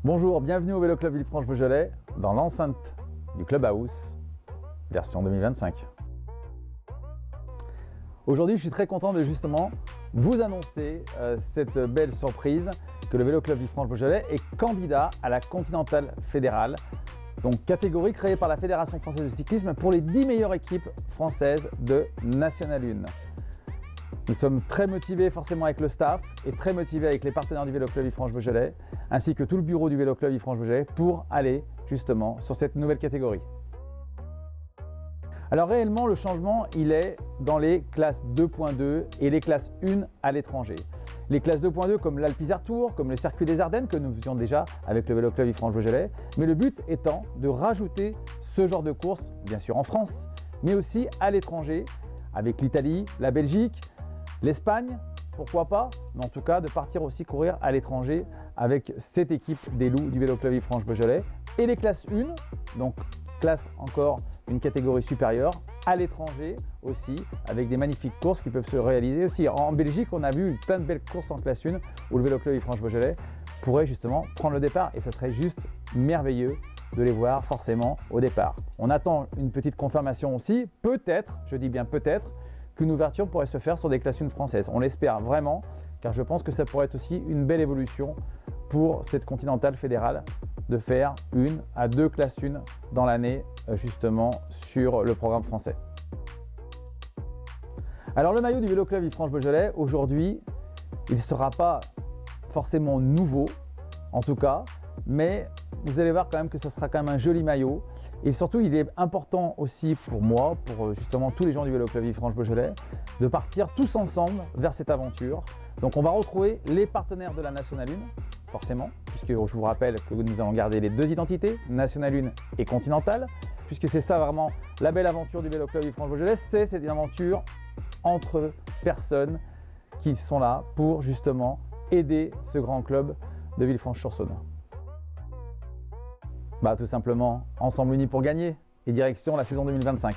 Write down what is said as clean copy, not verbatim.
Bonjour, bienvenue au Vélo Club Villefranche-Beaujolais dans l'enceinte du Clubhouse version 2025. Aujourd'hui, je suis très content de justement vous annoncer cette belle surprise que le Vélo Club Villefranche-Beaujolais est candidat à la Continentale Fédérale, donc catégorie créée par la Fédération Française de Cyclisme pour les 10 meilleures équipes françaises de National 1. Nous sommes très motivés forcément avec le staff et très motivés avec les partenaires du Vélo Club Villefranche-Beaujolais ainsi que tout le bureau du Vélo Club Villefranche-Beaujolais pour aller justement sur cette nouvelle catégorie. Alors réellement le changement il est dans les classes 2.2 et les classes 1 à l'étranger. Les classes 2.2 comme l'Alpe-Isère Tour, comme le Circuit des Ardennes que nous faisions déjà avec le Vélo Club Villefranche-Beaujolais, mais le but étant de rajouter ce genre de course bien sûr en France mais aussi à l'étranger avec l'Italie, la Belgique, l'Espagne, pourquoi pas, mais en tout cas de partir aussi courir à l'étranger avec cette équipe des loups du Vélo Club Villefranche-Beaujolais et les classes 1, donc classe encore une catégorie supérieure, à l'étranger aussi, avec des magnifiques courses qui peuvent se réaliser aussi. En Belgique, on a vu plein de belles courses en classe 1 où le Vélo Club Villefranche-Beaujolais pourrait justement prendre le départ et ça serait juste merveilleux de les voir forcément au départ. On attend une petite confirmation aussi, peut-être, je dis bien peut-être, qu'une ouverture pourrait se faire sur des classes 1 françaises. On l'espère vraiment, car je pense que ça pourrait être aussi une belle évolution pour cette Continentale Fédérale de faire 1 à 2 classes 1 dans l'année justement sur le programme français. Alors le maillot du Vélo Club Villefranche-Beaujolais aujourd'hui, il ne sera pas forcément nouveau en tout cas, mais vous allez voir quand même que ça sera quand même un joli maillot. Et surtout, il est important aussi pour moi, pour justement tous les gens du Vélo Club Villefranche-Beaujolais, de partir tous ensemble vers cette aventure. Donc on va retrouver les partenaires de la National 1, forcément, puisque je vous rappelle que nous allons garder les deux identités, National 1 et Continentale, puisque c'est ça vraiment la belle aventure du Vélo Club Villefranche-Beaujolais, c'est une aventure entre personnes qui sont là pour justement aider ce grand club de Villefranche-sur-Saône. Tout simplement, ensemble unis pour gagner et direction la saison 2025.